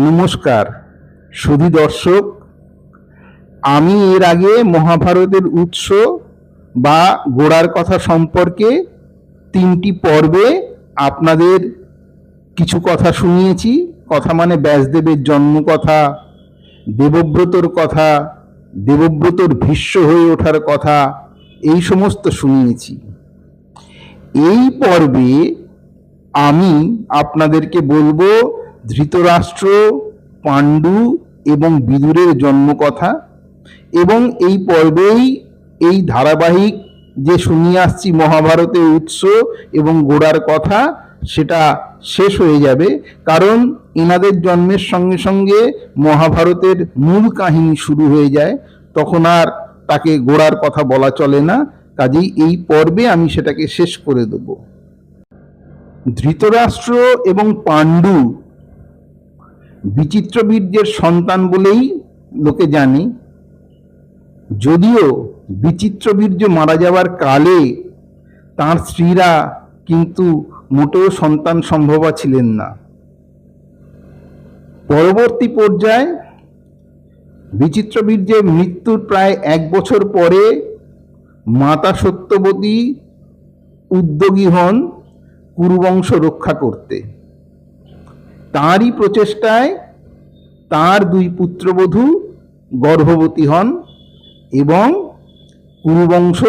নমস্কার সুধী দর্শক, আমি এর আগে মহাভারতের উৎস বা গোড়ার কথা সম্পর্কে 3টি পর্বে আপনাদের কিছু কথা শুনিয়েছি। কথা মানে ব্যাসদেবের জন্ম কথা, দেবব্রতর কথা, দেবব্রতর ভীষ্ম হয়ে ওঠার কথা, এই সমস্ত শুনিয়েছি। এই পর্বে আমি আপনাদেরকে বলবো ধৃতরাষ্ট্র, পাণ্ডু এবং বিদুরের জন্মকথা। এবং এই পর্বেই এই ধারাবাহিক যে শুনিয়ে আসছি মহাভারতের উৎস এবং গোড়ার কথা, সেটা শেষ হয়ে যাবে। কারণ এনাদের জন্মের সঙ্গে সঙ্গে মহাভারতের মূল কাহিনী শুরু হয়ে যায়, তখন আর তাকে গোড়ার কথা বলা চলে না। কাজেই এই পর্বে আমি সেটাকে শেষ করে দেব। ধৃতরাষ্ট্র এবং পাণ্ডু বিচিত্রবীর্যের সন্তান বলেই লোকে জানে, যদিও বিচিত্রবীর্য মারা যাওয়ার কালে তাঁর স্ত্রীরা কিন্তু মোটেও সন্তান সম্ভবা ছিলেন না। পরবর্তী পর্যায়ে বিচিত্রবীর্যের মৃত্যুর প্রায় 1 বছর পরে মাতা সত্যবতী উদ্যোগী হন কুরুবংশ রক্ষা করতে। তাঁরই প্রচেষ্টায় তাঁর 2 পুত্রবধূ গর্ভবতী হন এবং কুরুবংশ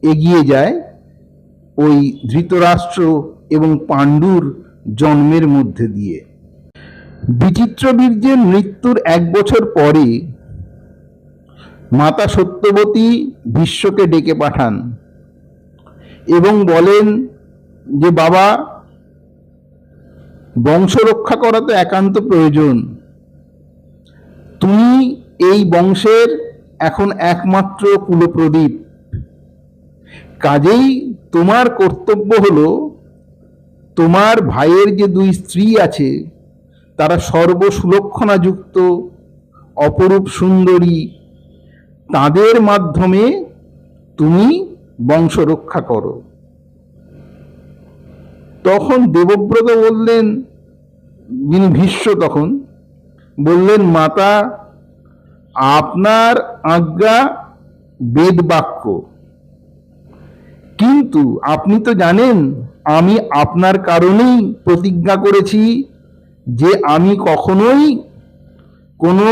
এগিয়ে যায় ওই ধৃতরাষ্ট্র এবং পাণ্ডুর জন্মের মধ্যে দিয়ে। বিচিত্রবীর্যের মৃত্যুর 1 বছর পরে মাতা সত্যবতী ভীষ্মকে ডেকে পাঠান এবং বলেন যে, বাবা, বংশ রক্ষা করা তো একান্ত প্রয়োজন। তুমি এই বংশের এখন একমাত্র কুলপ্রদীপ, কাজেই তোমার কর্তব্য হলো তোমার ভাইয়ের যে 2 স্ত্রী আছে তারা সর্বসুলক্ষণাযুক্ত অপরূপ সুন্দরী, তাদের মাধ্যমে তুমি বংশ রক্ষা করো। তখন দেবব্রত বললেন, যিনি ভীষ্ম তখন বললেন, মাতা, আপনার আজ্ঞা বেদ বাক্য, কিন্তু আপনি তো জানেন আমি আপনার কারণেই প্রতিজ্ঞা করেছি যে আমি কখনোই কোনো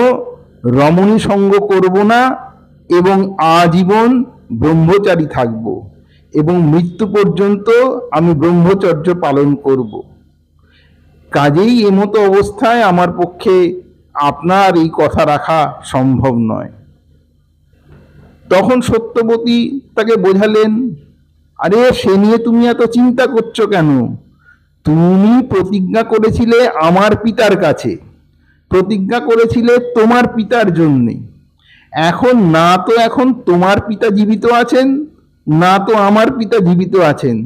রমণী সঙ্গ করব না এবং আজীবন ব্রহ্মচারী থাকব এবং মৃত্যু পর্যন্ত আমি ব্রহ্মচর্য পালন করব। কাজেই এমতো অবস্থায় আমার পক্ষে আপনার এই কথা রাখা সম্ভব নয়। তখন সত্যবতী তাকে বোঝালেন, আরে সে নিয়ে তুমি এত চিন্তা করছো কেন? তুমি প্রতিজ্ঞা করেছিলে আমার পিতার কাছে, প্রতিজ্ঞা করেছিলে তোমার পিতার জন্যে। এখন তোমার পিতা জীবিত আছেন, না তো আমার পিতা জীবিত আছেন।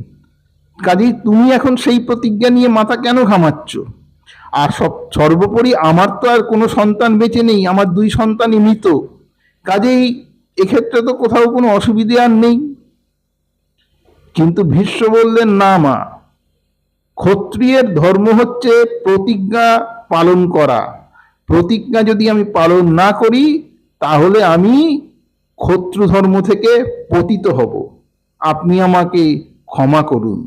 কাজেই তুমি এখন সেই প্রতিজ্ঞা নিয়ে মাথা কেন ঘামাচ্ছ? আর সর্বোপরি আমার তো আর কোনো সন্তান বেঁচে নেই, আমার 2 সন্তানই মৃত। কাজেই এক্ষেত্রে তো কোথাও কোনো অসুবিধে আর নেই। কিন্তু ভীষ্ম বললেন, না মা, ক্ষত্রিয়ের ধর্ম হচ্ছে প্রতিজ্ঞা পালন করা। প্রতিজ্ঞা যদি আমি পালন না করি তাহলে আমি ক্ষত্র ধর্ম থেকে পতিত হব। আপনি আমাকে ক্ষমা করুন।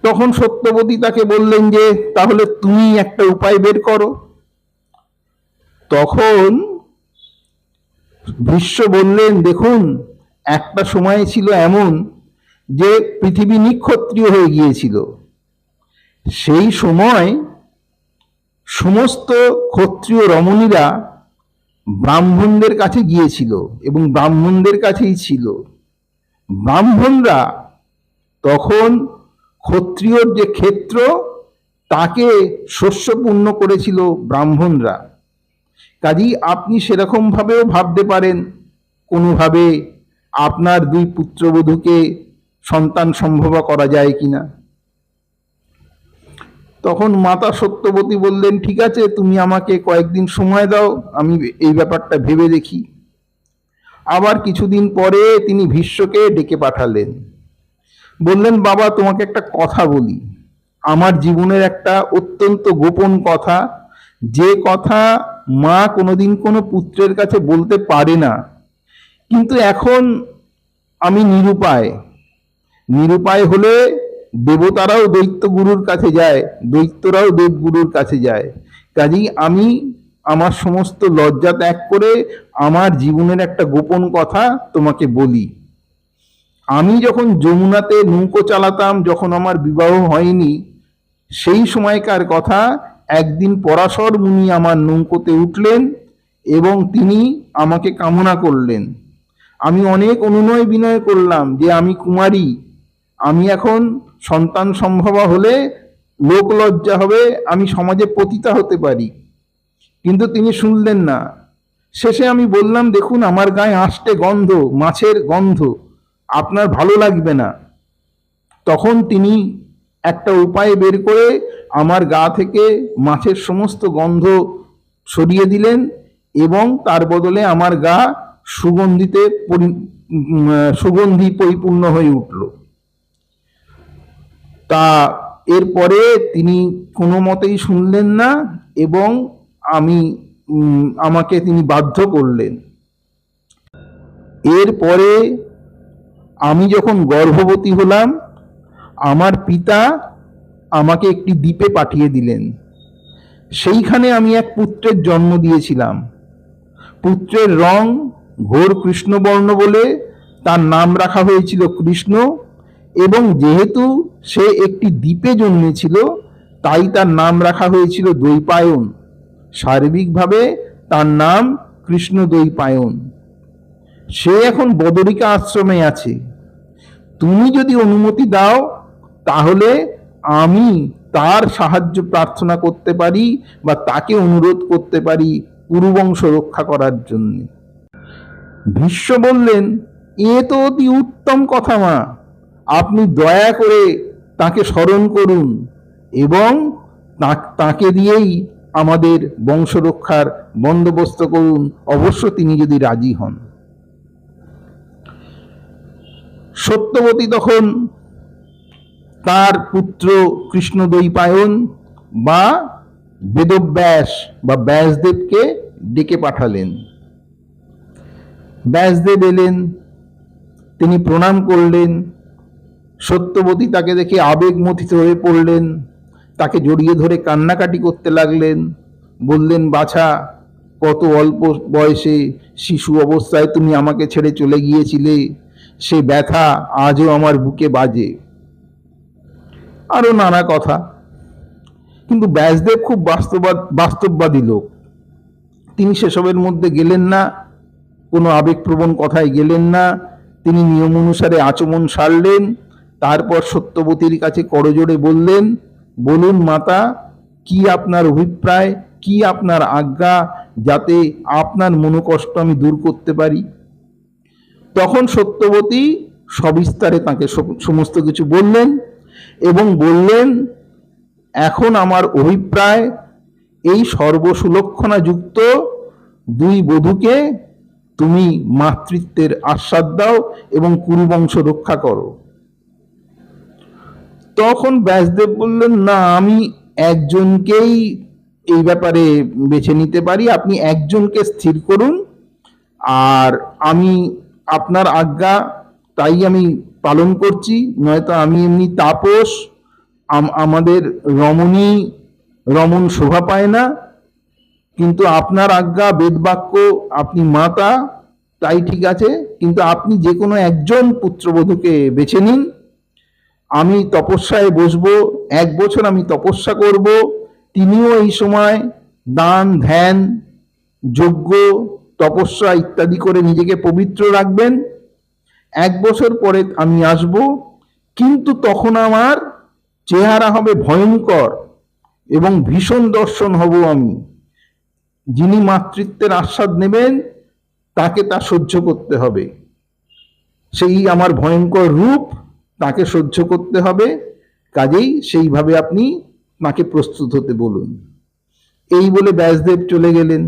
তখন সত্যবতী তাকে বললেন যে, তাহলে তুমি একটা উপায় বের করো। তখন ভীষ্ম বললেন, দেখুন, একটা সময় ছিল এমন যে পৃথিবী নিক্ষত্রিয় হয়ে গিয়েছিল। সেই সময় সমস্ত ক্ষত্রিয় রমণীরা ব্রাহ্মণদের কাছে গিয়েছিল এবং ব্রাহ্মণদের কাছেই ছিল। ব্রাহ্মণরা তখন ক্ষত্রিয়র যে ক্ষেত্র তাকে শস্যপূর্ণ করেছিল ব্রাহ্মণরা। কাজেই আপনি সেরকম ভাবেও ভাবতে পারেন, কোনোভাবে আপনার 2 পুত্রবধূকে সন্তান সম্ভবা করা যায় কিনা। তখন মাতা সত্যবতী বললেন, ঠিক আছে, তুমি আমাকে কয়েকদিন সময় দাও, আমি এই ব্যাপারটা ভেবে দেখি। আবার কিছুদিন পরে তিনি ভীষ্মকে ডেকে পাঠালেন, বললেন, বাবা, তোমাকে একটা কথা বলি। আমার জীবনের একটা অত্যন্ত গোপন কথা, যে কথা মা কোনোদিন কোনো পুত্রের কাছে বলতে পারে না। কিন্তু এখন আমি নিরুপায়। নিরুপায় হলে দেবতারাও দৈত্য গুরুর কাছে যায়, দৈত্যরাও দেবগুরুর কাছে যায়। কাজেই আমি আমার সমস্ত লজ্জা ত্যাগ করে আমার জীবনের একটা গোপন কথা তোমাকে বলি। আমি যখন যমুনাতে নৌকো চালাতাম, যখন আমার বিবাহ হয়নি, সেই সময়কার কথা। একদিন পরাশর মুনি আমার নৌকোতে উঠলেন এবং তিনি আমাকে কামনা করলেন। আমি অনেক অনুনয় বিনয় করলাম যে আমি কুমারী, আমি এখন সন্তান সম্ভবা হলে লোক লজ্জা হবে, আমি সমাজে পতিতা হতে পারি। কিন্তু তিনি শুনলেন না। শেষে আমি বললাম, দেখুন আমার গায়ে আষ্টে গন্ধ, মাছের গন্ধ, আপনার ভালো লাগবে না। তখন তিনি একটা উপায় বের করে আমার গা থেকে মাছের সমস্ত গন্ধ সরিয়ে দিলেন এবং তার বদলে আমার গা সুগন্ধি পরিপূর্ণ হয়ে উঠল। তা এরপরে তিনি কোনো মতেই শুনলেন না এবং আমাকে তিনি বাধ্য করলেন। এরপরে আমি যখন গর্ভবতী হলাম, আমার পিতা আমাকে একটি দ্বীপে পাঠিয়ে দিলেন। সেইখানে আমি এক পুত্রের জন্ম দিয়েছিলাম। পুত্রের রং ঘোর কৃষ্ণবর্ণ বলে তার নাম রাখা হয়েছিল কৃষ্ণ, এবং যেহেতু সে একটি দ্বীপে জন্মেছিল তাই তার নাম রাখা হয়েছিল দ্বৈপায়ন। সার্বিকভাবে তার নাম কৃষ্ণ দ্বৈপায়ন। সে এখন বদরিকা আশ্রমে আছে। তুমি যদি অনুমতি দাও তাহলে আমি তার সাহায্য প্রার্থনা করতে পারি বা তাকে অনুরোধ করতে পারি কুরুবংশ রক্ষা করার জন্য। ভীষ্ম বললেন, এ তো অতি উত্তম কথা মা, আপনি দয়া করে তাকে স্মরণ করুন এবং তাকে দিয়েই আমাদের বংশ রক্ষার বন্দোবস্ত করুন, অবশ্য তিনি যদি রাজি হন। সত্যবতী তখন তার পুত্র কৃষ্ণ দ্বৈপায়ন বা বেদব্যাস বা ব্যাসদেবকে ডেকে পাঠালেন। ব্যাসদেব এলেন, তিনি প্রণাম করলেন। সত্যবতী তাকে দেখে আবেগমথিত হয়ে পড়লেন, তাকে জড়িয়ে ধরে কান্নাকাটি করতে লাগলেন। বললেন, বাছা, কত অল্প বয়সে শিশু অবস্থায় তুমি আমাকে ছেড়ে চলে গিয়েছিলে, সে ব্যথা আজও আমার বুকে বাজে। আরো নানা কথা। কিন্তু ব্যাসদেব খুব বাস্তববাদী লোক, তিনি সেসবের মধ্যে গেলেন না, কোনো আবেগপ্রবণ কথায় গেলেন না। তিনি নিয়ম অনুসারে আচমন সারলেন। তারপর সত্যবতীর কাছে করজোড়ে বললেন, বলুন মাতা, কি আপনার অভিপ্রায়, কি আপনার আজ্ঞা, যাতে আপনার মনোকষ্ট আমি দূর করতে পারি। তখন সত্যবতী সবিস্তারে তাকে সমস্ত কিছু বললেন এবং বললেন, এখন আমার অভিপ্রায় এই সর্বসুলক্ষণা যুক্ত দুই বধূকে তুমি মাতৃত্বের আস্বাদ দাও এবং কুরুবংশ রক্ষা করো। তখন ব্যাসদেব বললেন, না, আমি একজনকেই এই ব্যাপারে বেছে নিতে পারি, আপনি একজনকে স্থির করুন, আর আমি আপনার আজ্ঞা তাই আমি পালন করছি, নয়তো আমি এমনি তাপস, আমাদের রমণ শোভা পায় না। কিন্তু আপনার আজ্ঞা বেদবাক্য, আপনি মাতা, তাই ঠিক আছে। কিন্তু আপনি যে কোনো একজন পুত্রবধূকে বেছে নিন, আমি তপস্যায় বসবো, 1 বছর আমি তপস্যা করব। তিনিও এই সময় দান ধ্যান যজ্ঞ তপস্যা ইত্যাদি করে নিজেকে পবিত্র রাখবেন। 1 বছর পরে আমি আসব, কিন্তু তখন আমার চেহারা হবে ভয়ঙ্কর এবং ভীষণ দর্শন হব আমি। যিনি মাতৃত্বের আস্বাদ নেবেন তাকে তা সহ্য করতে হবে, সেই আমার ভয়ঙ্কর রূপ তাকে সহ্য করতে হবে। কাজেই সেইভাবে আপনি তাকে প্রস্তুত হতে বলুন। এই বলে ব্যাসদেব চলে গেলেন।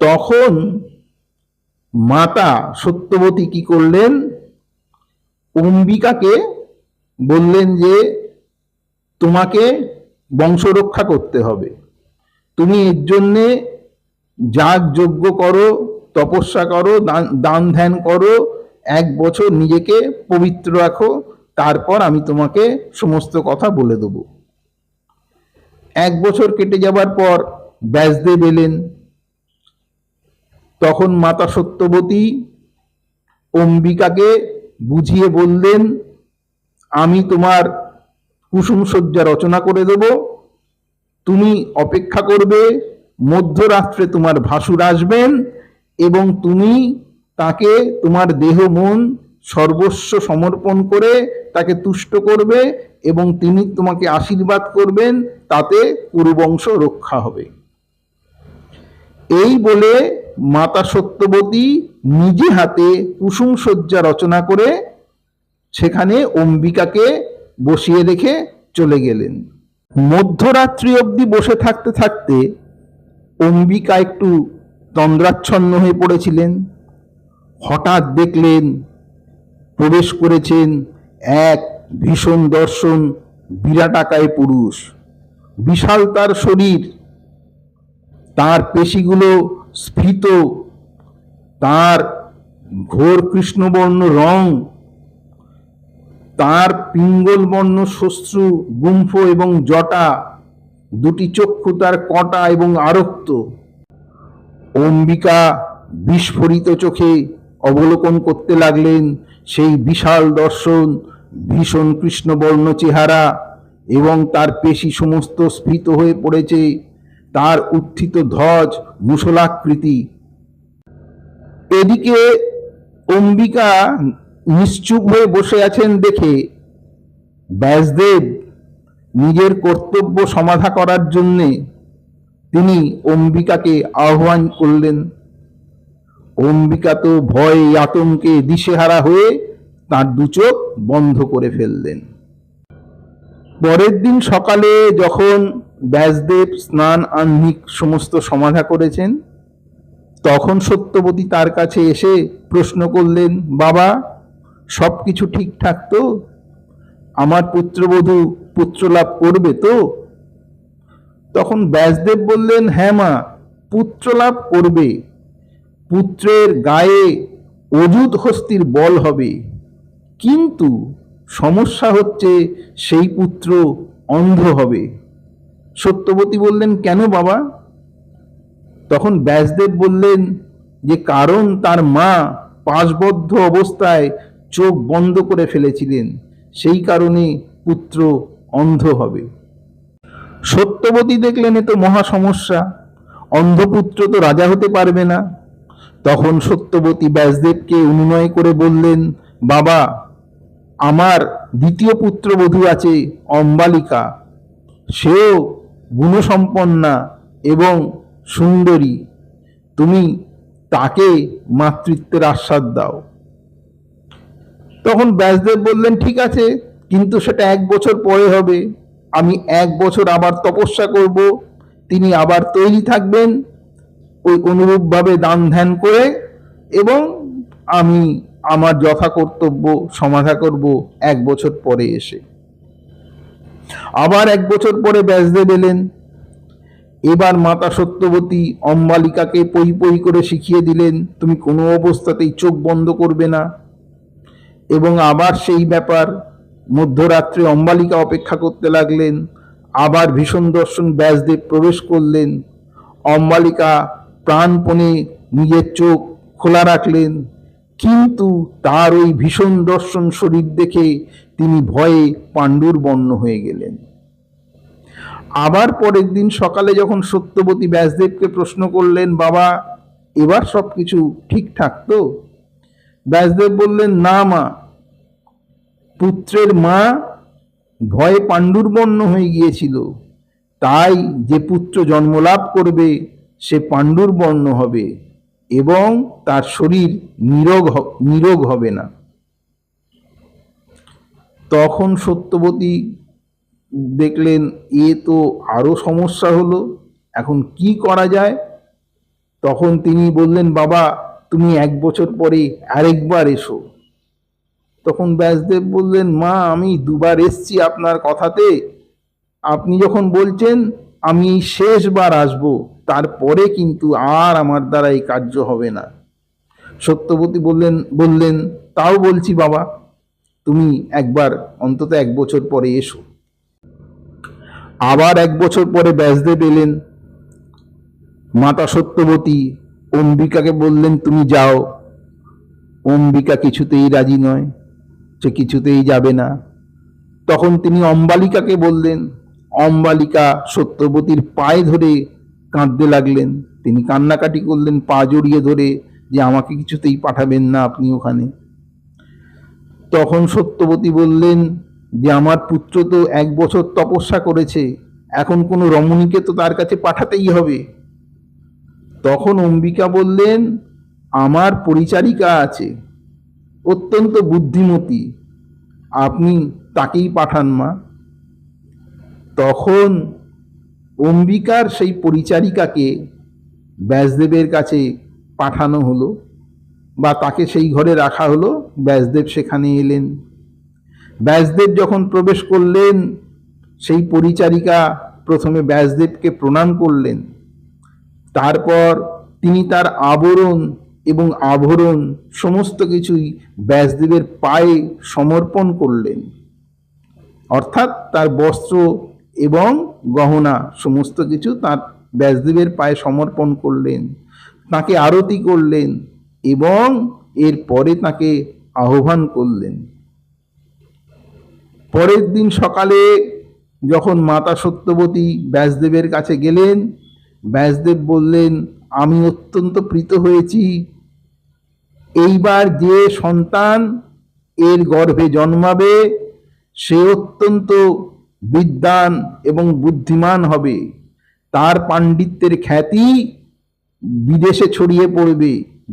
তখন মাতা সত্যবতী কি করলেন, অম্বিকাকে বললেন যে তোমাকে বংশ রক্ষা করতে হবে। তুমি এর জন্যে যাগ যজ্ঞ করো, তপস্যা করো, দান ধ্যান করো, 1 বছর নিজেকে পবিত্র রাখো, তারপর আমি তোমাকে সমস্ত কথা বলে দেব। 1 বছর কেটে যাবার পর ব্যাসদেব এলেন। তখন মাতা সত্যবতী অম্বিকাকে বুঝিয়ে বললেন, আমি তোমার কুসুম শয্যা রচনা করে দেব, তুমি অপেক্ষা করবে, মধ্যরাত্রে তোমার ভাসুর আসবেন এবং তুমি তাকে তোমার দেহ মন সর্বস্ব সমর্পণ করে তাকে তুষ্ট করবে এবং তিনি তোমাকে আশীর্বাদ করবেন, তাতে কুরুবংশ রক্ষা হবে। এই বলে মাতা সত্যবতী নিজে হাতে কুসুম শয্যা রচনা করে সেখানে অম্বিকাকে বসিয়ে রেখে চলে গেলেন। মধ্যরাত্রি অবধি বসে থাকতে থাকতে অম্বিকা একটু তন্দ্রাচ্ছন্ন হয়ে পড়েছিলেন। হঠাৎ দেখলেন প্রবেশ করেছেন এক ভীষণ দর্শন বিরাটাকায় পুরুষ। বিশাল তার শরীর, তার পেশিগুলো স্ফীত, তার ঘোর কৃষ্ণবর্ণ রং, তার পিঙ্গল বর্ণ শ্মশ্রু গুম্ফ এবং জটা, দুটি চক্ষু তার কটা এবং আরক্ত। অম্বিকা বিস্ফোরিত চোখে অবলোকন করতে লাগলেন সেই বিশাল দর্শন, ভীষণ কৃষ্ণবর্ণ চেহারা, এবং তার পেশি সমস্ত স্ফীত হয়ে পড়েছে, তার উত্থিত ধ্বজ মুষলাকৃতি। এদিকে অম্বিকা নিশ্চুপ হয়ে বসে আছেন দেখে ব্যাসদেব নিজের কর্তব্য সমাধা করার জন্যে তিনি অম্বিকাকে আহ্বান করলেন। অম্বিকা তো ভয়ে আতঙ্কে দিশেহারা হয়ে তার দুচোখ বন্ধ করে ফেললেন। পরের দিন সকালে যখন ব্যাসদেব স্নান আহ্নিক সমস্ত সমাধা করেছেন, তখন সত্যবতী তার কাছে এসে প্রশ্ন করলেন, বাবা, সব কিছু ঠিকঠাক তো? আমার পুত্রবধূ পুত্রলাভ করবে তো? তখন ব্যাসদেব বললেন, হ্যাঁ মা, পুত্রলাভ করবে। পুত্রের গায়ে অযুত হস্তির বল হবে, কিন্তু সমস্যা হচ্ছে সেই পুত্র অন্ধ হবে। সত্যবতী বললেন, কেন বাবা? তখন ব্যাসদেব বললেন যে কারণ তার মা পাশবদ্ধ অবস্থায় চোখ বন্ধ করে ফেলেছিলেন, সেই কারণে পুত্র অন্ধ হবে। সত্যবতী দেখলেন এ তো মহা সমস্যা, অন্ধপুত্র তো রাজা হতে পারবে না। তখন সত্যবতী ব্যাসদেবকে অনুনয় করে বললেন, বাবা, আমার দ্বিতীয় পুত্রবধূ আছে অম্বালিকা, সেও গুণসম্পন্না এবং সুন্দরী, তুমি তাকে মাতৃত্বের আস্বাদ দাও। তখন ব্যাসদেব বললেন, ঠিক আছে, কিন্তু সেটা 1 বছর পরে হবে। আমি 1 বছর আবার তপস্যা করব, তিনি আবার তৈরি থাকবেন ওই অনুরূপভাবে দান ধ্যান করে, এবং আমি আমার যথা কর্তব্য সমাধা করব 1 বছর পরে এসে। আবার 1 বছর পরে ব্যাসদেব এলেন। এবার মাতা সত্যবতী অম্বালিকাকে পই পই করে শিখিয়ে দিলেন, তুমি কোনো অবস্থাতেই চোখ বন্ধ করবে না। এবং আবার সেই ব্যাপার, মধ্যরাত্রে অম্বালিকা অপেক্ষা করতে লাগলেন। আবার ভীষণ দর্শন ব্যাসদেব প্রবেশ করলেন। অম্বালিকা প্রাণপণে নিজের চোখ খোলা রাখলেন, কিন্তু তার ওই ভীষণ দর্শন শরীর দেখে তিনি ভয়ে পাণ্ডুর বর্ণ হয়ে গেলেন। আবার পরের দিন সকালে যখন সত্যবতী ব্যাসদেবকে প্রশ্ন করলেন, বাবা, এবার সব কিছু ঠিকঠাক তো? ব্যাসদেব বললেন, না মা, পুত্রের মা ভয়ে পাণ্ডুর বর্ণ হয়ে গিয়েছিল, তাই যে পুত্র জন্মলাভ করবে সে পাণ্ডুর বর্ণ হবে এবং তার শরীর নিরোগ হবে না। তখন সত্যবতী দেখলেন এ তো আরো সমস্যা হলো, এখন কি করা যায়? তখন তিনি বললেন, বাবা, তুমি 1 বছর পরে আরেকবার এসো। তখন ব্যাসদেব বললেন, মা, আমি 2বার এসছি আপনার কথাতে, আপনি যখন বলছেন আমি এই শেষবার আসবো, তারপরে কিন্তু আর আমার দ্বারা এই কার্য হবে না। সত্যবতী বললেন তাও বলছি বাবা, তুমি একবার অন্তত 1 বছর পরে এসো। আবার 1 বছর পরে ব্যাসদেব এলেন। মাতা সত্যবতী অম্বিকাকে বললেন তুমি যাও। অম্বিকা কিছুতেই রাজি নয়, সে কিছুতেই যাবে না। তখন তিনি অম্বালিকাকে বললেন। অম্বালিকা সত্যবতীর পায়ে ধরে কাঁদতে লাগলেন। তিনি কান্নাকাটি করলেন পা জড়িয়ে ধরে, যে আমাকে কিছুতেই পাঠাবেন না আপনি ওখানে। তখন সত্যবতী বললেন যে আমার পুত্র তো 1 বছর তপস্যা করেছে, এখন কোনো রমণীকে তো তার কাছে পাঠাতেই হবে। তখন অম্বিকা বললেন আমার পরিচারিকা আছে, অত্যন্ত বুদ্ধিমতী, আপনি তাকেই পাঠান মা। তখন অম্বিকার সেই পরিচারিকাকে ব্যাসদেবের কাছে পাঠানো হলো, বা তাকে সেই ঘরে রাখা হলো। ব্যাসদেব সেখানে এলেন। ব্যাসদেব যখন প্রবেশ করলেন, সেই পরিচারিকা প্রথমে ব্যাসদেবকে প্রণাম করলেন। তারপর তিনি তার আবরণ এবং আভরণ সমস্ত কিছুই ব্যাসদেবের পায়ে সমর্পণ করলেন, অর্থাৎ তার বস্ত্র এবং গহনা সমস্ত কিছু তার ব্যাসদেবের পায়ে সমর্পণ করলেন, তাকে আরতি করলেন এবং এরপরে তাকে আহ্বান করলেন। পরের দিন সকালে যখন মাতা সত্যবতী ব্যাসদেবের কাছে গেলেন, ব্যাসদেব বললেন আমি অত্যন্ত প্রীত হয়েছি। এইবার যে সন্তান এর গর্ভে জন্মাবে সে অত্যন্ত বিদ্বান এবং বুদ্ধিমান হবে, তার পাণ্ডিত্যের খ্যাতি বিদেশে ছড়িয়ে পড়বে,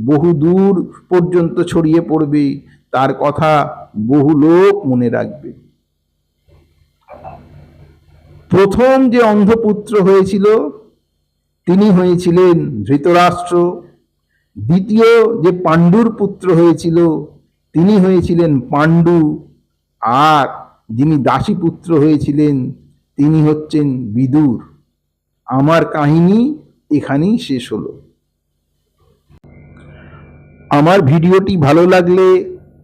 বহু দূর পর্যন্ত ছড়িয়ে পড়বে, তার কথা বহু লোক মনে রাখবে। প্রথম যে অন্ধপুত্র হয়েছিল তিনি হয়েছিলেন ধৃতরাষ্ট্র। দ্বিতীয় যে পাণ্ডুর পুত্র হয়েছিল তিনি হয়েছিলেন পাণ্ডু। আর যিনি দাসী পুত্র হয়েছিলেন তিনি হচ্ছেন বিদুর। আমার কাহিনী এখানেই শেষ হলো। আমার ভিডিওটি ভালো লাগলে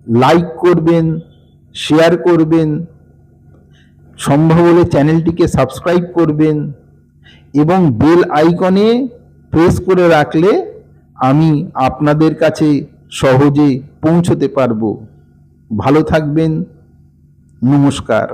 লাইক করবেন, শেয়ার করবেন, সম্ভব হলে চ্যানেলটিকে সাবস্ক্রাইব করবেন এবং বেল আইকনে প্রেস করে রাখলে আমি আপনাদের কাছে সহজে পৌঁছতে পারবো। ভালো থাকবেন। নমস্কার।